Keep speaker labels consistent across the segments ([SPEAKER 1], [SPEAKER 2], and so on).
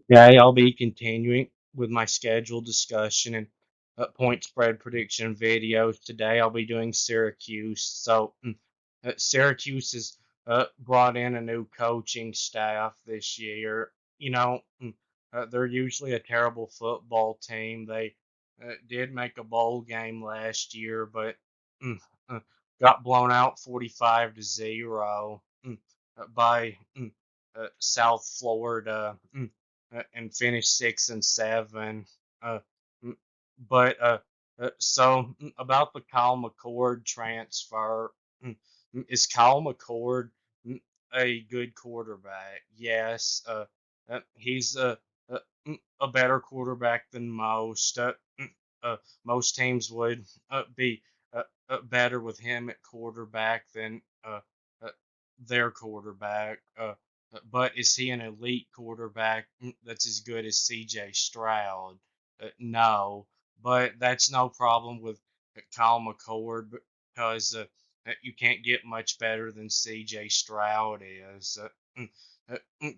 [SPEAKER 1] Yeah, I'll be continuing with my schedule discussion and point spread prediction videos. Today I'll be doing Syracuse. Syracuse has brought in a new coaching staff this year. They're usually a terrible football team. They did make a bowl game last year, but mm, uh, got blown out 45-0 by South Florida. And finished 6-7. Uh, mm, but about the Kyle McCord transfer, is Kyle McCord a good quarterback? Yes. He's a better quarterback than most. Most teams would be better with him at quarterback than uh, their quarterback. But is he an elite quarterback that's as good as C.J. Stroud? No, but that's no problem with Kyle McCord because you can't get much better than C.J. Stroud is.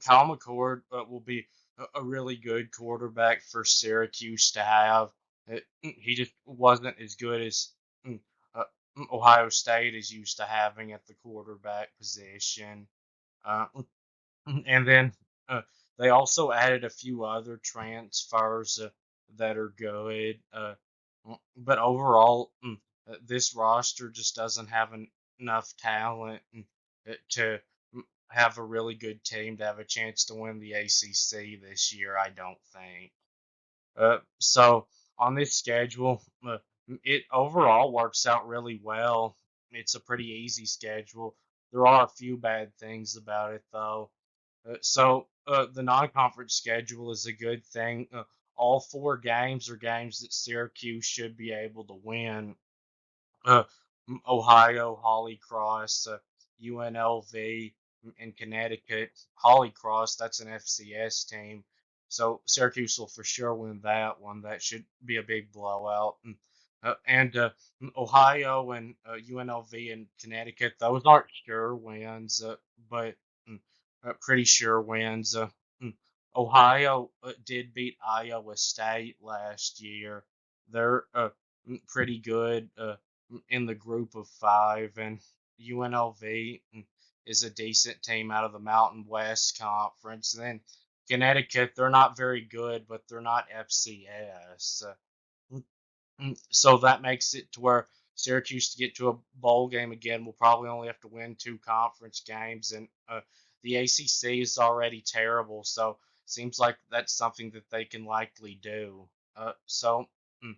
[SPEAKER 1] Kyle McCord will be a really good quarterback for Syracuse to have. He just wasn't as good as mm, uh, Ohio State is used to having at the quarterback position. Uh, and then uh, they also added a few other transfers that are good. But overall, this roster just doesn't have enough talent to have a really good team to have a chance to win the ACC this year, I don't think. So on this schedule, it overall works out really well. It's a pretty easy schedule. There are a few bad things about it, though. The non-conference schedule is a good thing. All four games are games that Syracuse should be able to win. uh, Ohio, Holy Cross, UNLV, and Connecticut. Holy Cross, that's an FCS team. So Syracuse will for sure win that one. That should be a big blowout. And Ohio and UNLV and Connecticut, those aren't sure wins, but pretty sure wins. Mm, Ohio did beat Iowa State last year. They're pretty good. In the group of five, and UNLV is a decent team out of the Mountain West Conference. And then Connecticut, they're not very good, but they're not FCS. So that makes it to where Syracuse to get to a bowl game again will probably only have to win two conference games, and the ACC is already terrible. So seems like that's something that they can likely do. So mm,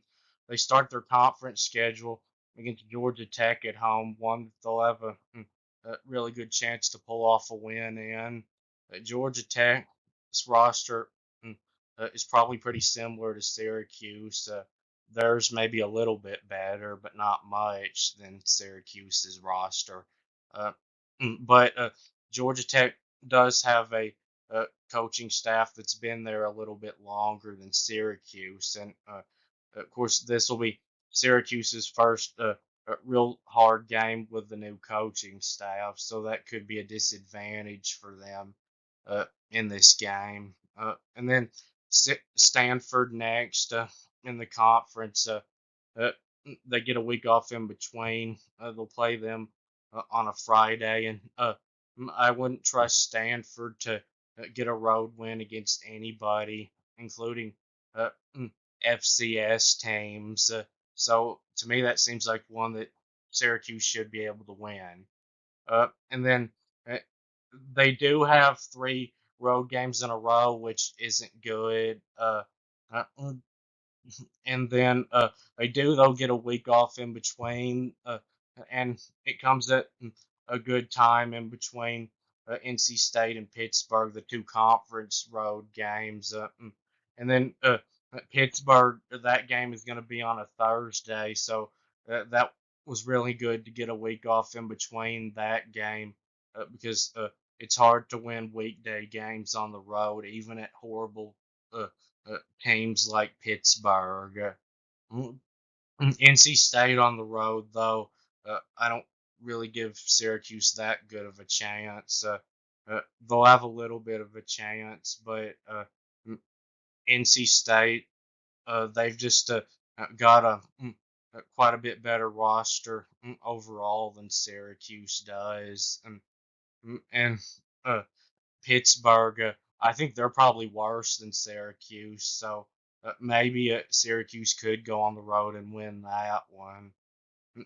[SPEAKER 1] they start their conference schedule against Georgia Tech at home, one that they'll have a really good chance to pull off a win in. Georgia Tech's roster is probably pretty similar to Syracuse. Theirs may be a little bit better, but not much than Syracuse's roster. Uh, but Georgia Tech does have a coaching staff that's been there a little bit longer than Syracuse, and of course this will be Syracuse's first real hard game with the new coaching staff, so that could be a disadvantage for them in this game. And then Stanford next in the conference. Uh, they get a week off in between. They'll play them on a Friday, and I wouldn't trust Stanford to get a road win against anybody, including uh, FCS teams. So to me, that seems like one that Syracuse should be able to win. And then uh, they do have three road games in a row, which isn't good. Uh, and then they do though get a week off in between, and it comes at a good time in between NC State and Pittsburgh, the two conference road games, and then Pittsburgh, that game is going to be on a Thursday, so that was really good to get a week off in between that game because it's hard to win weekday games on the road, even at horrible uh, teams like Pittsburgh. Mm, NC State on the road, though, I don't really give Syracuse that good of a chance. They'll have a little bit of a chance, but NC State, they've just got a quite a bit better roster overall than Syracuse does, and uh, Pittsburgh, I think they're probably worse than Syracuse, so maybe Syracuse could go on the road and win that one.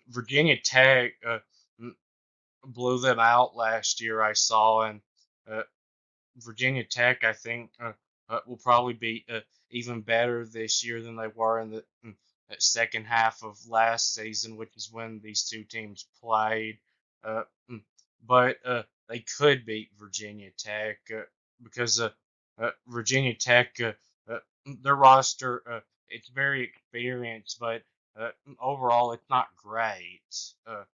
[SPEAKER 1] Virginia Tech blew them out last year, I saw, and uh, Virginia Tech, I think, will probably be even better this year than they were in the second half of last season, which is when these two teams played. Uh, mm, but they could beat Virginia Tech because Virginia Tech, their roster, it's very experienced, but overall, it's not great. Uh,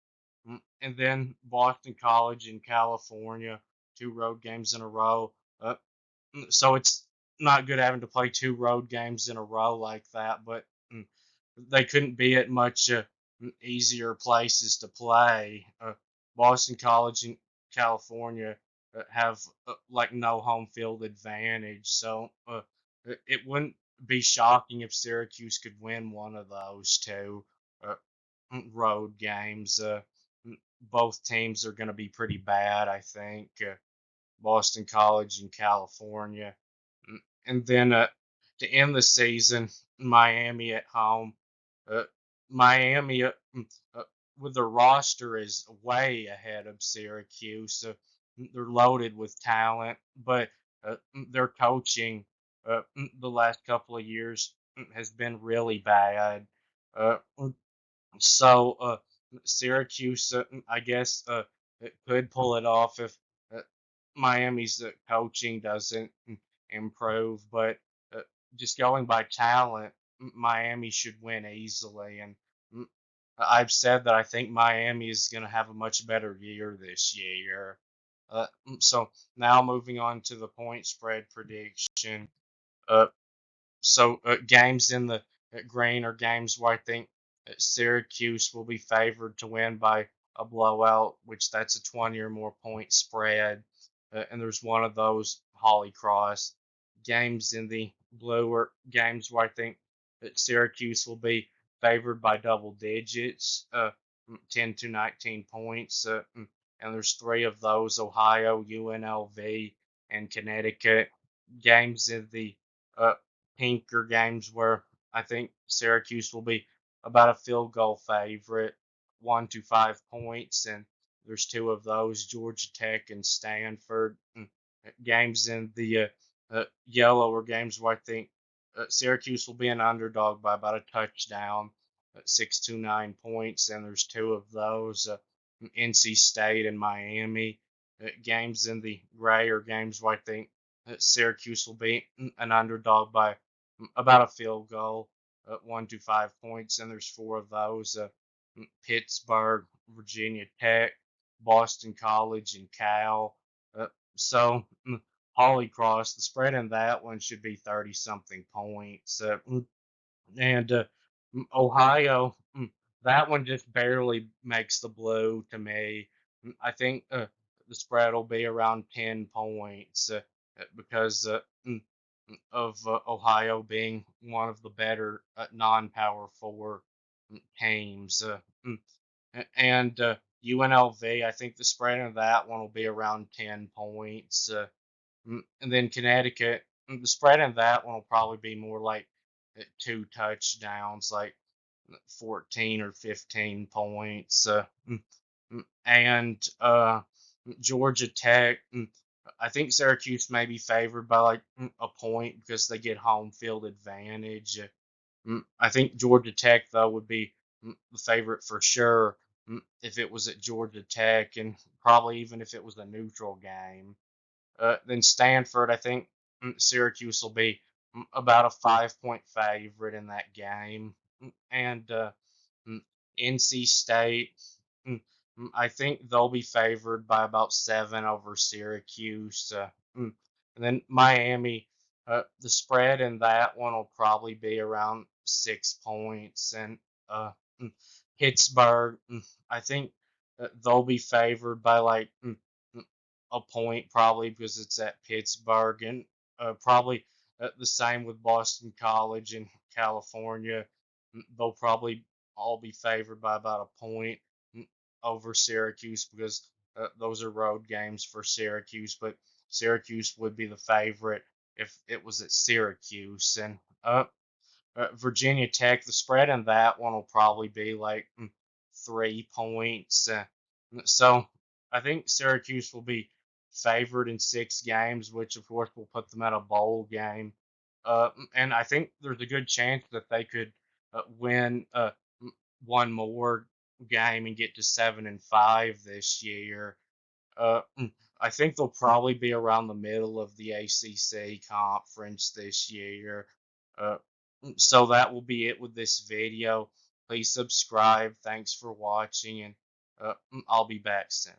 [SPEAKER 1] and then Boston College in California, two road games in a row. Uh, so it's not good having to play two road games in a row like that, but they couldn't be at much easier places to play. Boston College in California have like no home field advantage, so it wouldn't be shocking if Syracuse could win one of those two uh, road games. Both teams are going to be pretty bad, I think. Boston College in California. And then to end the season, Miami at home. Uh, Miami, uh, with their roster, is way ahead of Syracuse. They're loaded with talent, but their coaching the last couple of years has been really bad. Uh, so Syracuse, I guess, it could pull it off if uh, Miami's coaching doesn't improve. But uh, just going by talent, Miami should win easily. And mm, I've said that I think Miami is going to have a much better year this year. So now moving on to the point spread prediction. Uh, games in the green are games where I think Syracuse will be favored to win by a blowout, which that's a 20 or more point spread. And there's one of those Holy Cross games in the blue are games where I think that Syracuse will be favored by double digits, 10 to 19 points. And there's three of those: Ohio, UNLV, and Connecticut. Games in the uh, pinker games where I think Syracuse will be about a field goal favorite, 1 to 5 points, and there's two of those: Georgia Tech and Stanford. Games in the yellow are games where I think Syracuse will be an underdog by about a touchdown, 6 to 9 points, and there's two of those: NC State and Miami. Games in the gray are games where I think Syracuse will be an underdog by about a field goal, 1 to 5 points, and there's four of those: Pittsburgh, Virginia Tech, Boston College, and Cal. Uh, so Holy Cross, the spread in that one should be 30 something points. And Ohio, that one just barely makes the blue to me. I think the spread will be around 10 points because of Ohio being one of the better non-power four teams. And UNLV, I think the spread of that one will be around 10 points. And then Connecticut, the spread in that one will probably be more like two touchdowns, like 14 or 15 points. And Georgia Tech, I think Syracuse may be favored by like a point because they get home field advantage. I think Georgia Tech, though, would be the favorite for sure if it was at Georgia Tech, and probably even if it was a neutral game. Then Stanford, I think Syracuse will be about a 5 point favorite in that game. And mm, NC State, mm, I think they'll be favored by about 7 over Syracuse. And then Miami, the spread in that one will probably be around 6 points. And uh, mm, Pittsburgh, I think they'll be favored by like a point probably because it's at Pittsburgh, and probably The same with Boston College in California. They'll probably all be favored by about a point over Syracuse because those are road games for Syracuse. But Syracuse would be the favorite if it was at Syracuse. And Virginia Tech, the spread in that one will probably be like 3 points. So I think Syracuse will be favored in 6 games, which of course will put them at a bowl game. And I think there's a good chance that they could win one more game and get to 7-5 this year. Uh, I think they'll probably be around the middle of the ACC conference this year. Uh, so that will be it with this video. Please subscribe. Thanks for watching, and I'll be back soon.